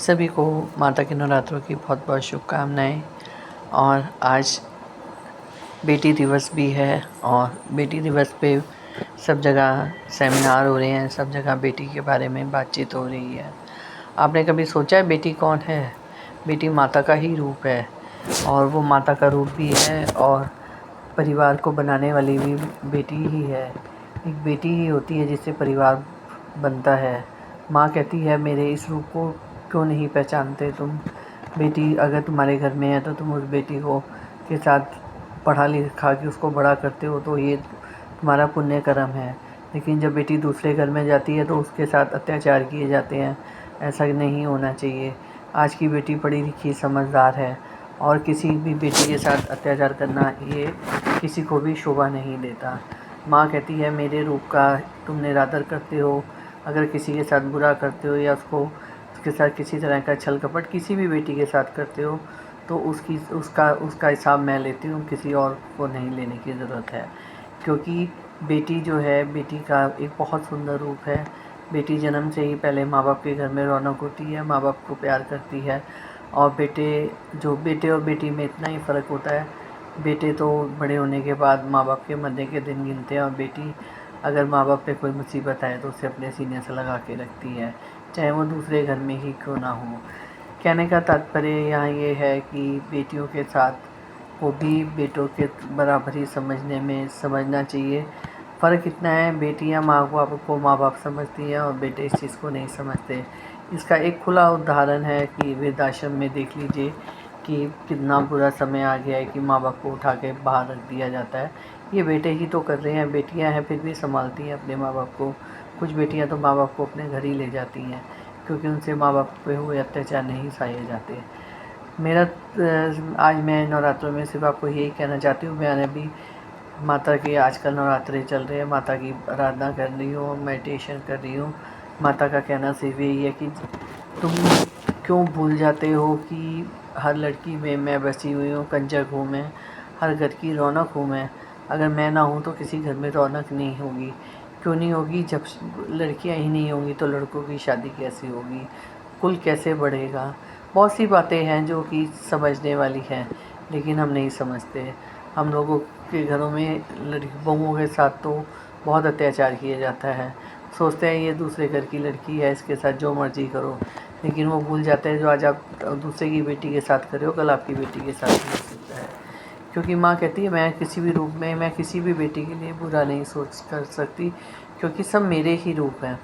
सभी को माता के नवरात्रों की बहुत बहुत शुभकामनाएं। और आज बेटी दिवस भी है और बेटी दिवस पे सब जगह सेमिनार हो रहे हैं, सब जगह बेटी के बारे में बातचीत हो रही है। आपने कभी सोचा है बेटी कौन है? बेटी माता का ही रूप है और वो माता का रूप भी है और परिवार को बनाने वाली भी बेटी ही है। एक बेटी ही होती है जिससे परिवार बनता है। माँ कहती है मेरे इस रूप को क्यों नहीं पहचानते तुम? बेटी अगर तुम्हारे घर में है तो तुम उस बेटी को के साथ पढ़ा लिखा के उसको बड़ा करते हो तो ये तुम्हारा पुण्य कर्म है। लेकिन जब बेटी दूसरे घर में जाती है तो उसके साथ अत्याचार किए जाते हैं। ऐसा नहीं होना चाहिए। आज की बेटी पढ़ी लिखी समझदार है और किसी भी बेटी के साथ अत्याचार करना ये किसी को भी शोभा नहीं देता। माँ कहती है मेरे रूप का तुम निरादर करते हो। अगर किसी के साथ बुरा करते हो या उसके साथ किसी तरह का छल कपट किसी भी बेटी के साथ करते हो तो उसका हिसाब मैं लेती हूँ, किसी और को नहीं लेने की ज़रूरत है। क्योंकि बेटी जो है बेटी का एक बहुत सुंदर रूप है। बेटी जन्म से ही पहले माँ बाप के घर में रौनक होती है, माँ बाप को प्यार करती है। और बेटे और बेटी में इतना ही फ़र्क होता है। बेटे तो बड़े होने के बाद माँ बाप के मरने के दिन गिनते हैं और बेटी अगर माँ बाप पे कोई मुसीबत आए तो उसे अपने सीने से लगा के रखती है, चाहे वो दूसरे घर में ही क्यों ना हो। कहने का तात्पर्य यहाँ ये है कि बेटियों के साथ को भी बेटों के बराबर ही समझना चाहिए। फ़र्क इतना है बेटियाँ माँ बाप को माँ बाप समझती हैं और बेटे इस चीज़ को नहीं समझते। इसका एक खुला उदाहरण है कि वृद्धाश्रम में देख लीजिए कि कितना बुरा समय आ गया है कि माँ बाप को उठा के बाहर रख दिया जाता है। ये बेटे ही तो कर रहे हैं, बेटियां हैं फिर भी संभालती हैं अपने माँ बाप को। कुछ बेटियां तो माँ बाप को अपने घर ही ले जाती हैं क्योंकि उनसे माँ बाप पे हुए अत्याचार नहीं सहे जाते। आज मैं नवरात्रों में सिर्फ आपको यही कहना चाहती हूँ। मैंने अभी माता के आजकल नवरात्रे चल रहे हैं, माता की आराधना कर रही हूँ, मेडिटेशन कर रही हूँ। माता का कहना सिर्फ यही है कि तुम क्यों भूल जाते हो कि हर लड़की में मैं बसी हुई हूँ, कंजक हूँ मैं, हर घर की रौनक हूँ मैं। अगर मैं ना हूँ तो किसी घर में रौनक नहीं होगी। क्यों नहीं होगी? जब लड़कियाँ ही नहीं होंगी तो लड़कों की शादी कैसे होगी, कुल कैसे बढ़ेगा? बहुत सी बातें हैं जो कि समझने वाली हैं लेकिन हम नहीं समझते। हम लोगों के घरों में बहुओं के साथ तो बहुत अत्याचार किया जाता है। सोचते हैं ये दूसरे घर की लड़की है, इसके साथ जो मर्ज़ी करो, लेकिन वो भूल जाते हैं जो आज आप दूसरे की बेटी के साथ करे हो कल आपकी बेटी के साथ भी हो सकता है। क्योंकि माँ कहती है मैं किसी भी रूप में मैं किसी भी बेटी के लिए बुरा नहीं सोच कर सकती क्योंकि सब मेरे ही रूप हैं।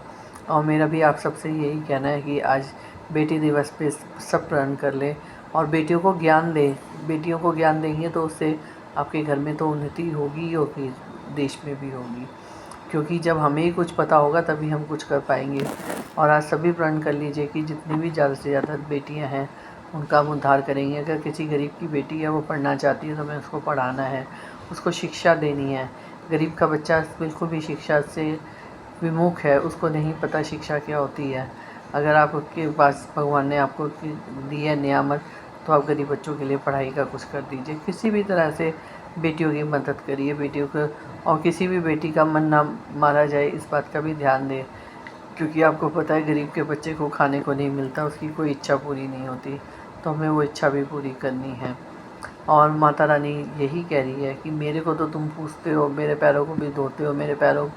और मेरा भी आप सबसे यही कहना है कि आज बेटी दिवस पे सब प्रण कर ले और बेटियों को ज्ञान दे। बेटियों को ज्ञान देंगे तो उससे आपके घर में तो उन्नति होगी ही होगी, देश में भी होगी। क्योंकि जब हमें ही कुछ पता होगा तभी हम कुछ कर पाएंगे। और आज सभी प्रण कर लीजिए कि जितनी भी ज़्यादा से ज़्यादा बेटियां हैं उनका हम उद्धार करेंगे। अगर किसी गरीब की बेटी है वो पढ़ना चाहती है तो हमें उसको पढ़ाना है, उसको शिक्षा देनी है। गरीब का बच्चा बिल्कुल भी शिक्षा से विमुख है, उसको नहीं पता शिक्षा क्या होती है। अगर आपके पास भगवान ने आपको दी है नियामत तो आप गरीब बच्चों के लिए पढ़ाई का कुछ कर दीजिए। किसी भी तरह से बेटियों की मदद करिए, बेटियों को। और किसी भी बेटी का मन ना मारा जाए इस बात का भी ध्यान दें। क्योंकि आपको पता है गरीब के बच्चे को खाने को नहीं मिलता, उसकी कोई इच्छा पूरी नहीं होती, तो हमें वो इच्छा भी पूरी करनी है। और माता रानी यही कह रही है कि मेरे को तो तुम पूछते हो, मेरे पैरों को भी धोते हो, मेरे पैरों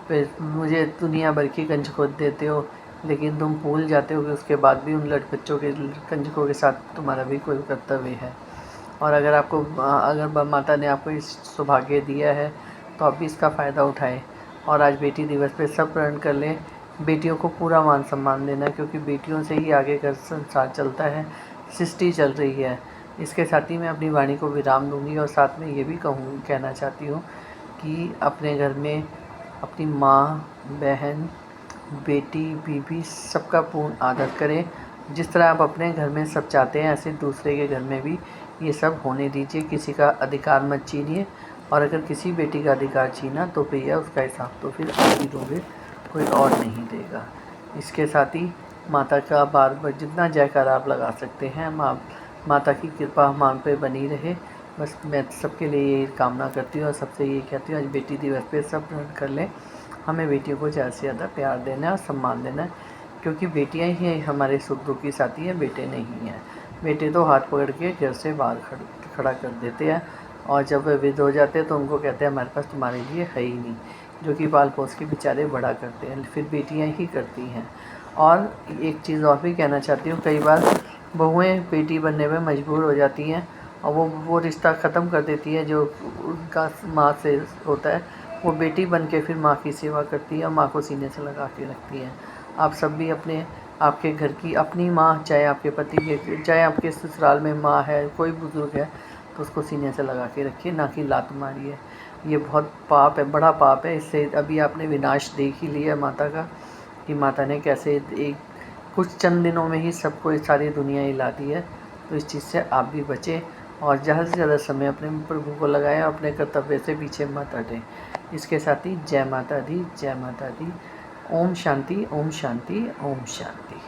पे मुझे दुनिया भर की कंजकों देते हो, लेकिन तुम भूल जाते हो कि उसके बाद भी उन बच्चों के कंजकों के साथ तुम्हारा भी कोई कर्तव्य है। और अगर माता ने आपको इस सौभाग्य दिया है तो आप भी इसका फ़ायदा उठाएं। और आज बेटी दिवस पे सब प्रण कर लें बेटियों को पूरा मान सम्मान देना, क्योंकि बेटियों से ही आगे का संसार चलता है, सृष्टि चल रही है। इसके साथ ही मैं अपनी वाणी को विराम दूंगी और साथ में ये भी कहना चाहती हूँ कि अपने घर में अपनी माँ, बहन, बेटी, बीवी सबका पूर्ण आदर करें। जिस तरह आप अपने घर में सब चाहते हैं ऐसे दूसरे के घर में भी ये सब होने दीजिए। किसी का अधिकार मत छीनिए और अगर किसी बेटी का अधिकार छीना तो भैया उसका हिसाब तो फिर आप ही दोगे, कोई और नहीं देगा। इसके साथ ही माता का बार बार जितना जयकारा आप लगा सकते हैं, माता की कृपा हम पे बनी रहे। बस मैं सबके लिए यही कामना करती हूँ और सबसे यही कहती हूँ आज बेटी दिवस पे सब प्रण कर लें। हमें बेटियों को ज़्यादा से ज़्यादा प्यार देना है और सम्मान देना है, क्योंकि बेटियां ही हमारे सुख दुख की साथी हैं, बेटे नहीं हैं। बेटे तो हाथ पकड़ के घर से बाहर खड़ा कर देते हैं, और जब वे विद हो जाते हैं तो उनको कहते हैं हमारे पास तुम्हारे लिए है ही नहीं, जो कि पाल पोस के बेचारे बड़ा करते हैं, फिर बेटियां ही करती हैं। और एक चीज़ और भी कहना चाहती हूँ, कई बार बहुएँ बेटी बनने में मजबूर हो जाती हैं और वो रिश्ता ख़त्म कर देती है जो उनका माँ से होता है। वो बेटी बन के फिर माँ की सेवा करती है और माँ को सीने से लगा के रखती हैं। आप सब भी अपने आपके घर की अपनी माँ, चाहे आपके पति के, चाहे आपके ससुराल में माँ है, कोई बुज़ुर्ग है, तो उसको सीने से लगा के रखिए, ना कि लात मारिए। ये बहुत पाप है, बड़ा पाप है। इससे अभी आपने विनाश देख ही लिया माता का, कि माता ने कैसे एक कुछ चंद दिनों में ही सबको सारी दुनिया हिला दी है। तो इस चीज़ से आप भी बचें और ज़्यादा से ज़्यादा समय अपने प्रभु को लगाएं, अपने कर्तव्य से पीछे मत हटें। इसके साथ ही जय माता दी, जय माता दी। ओम शांति, ओम शांति, ओम शांति।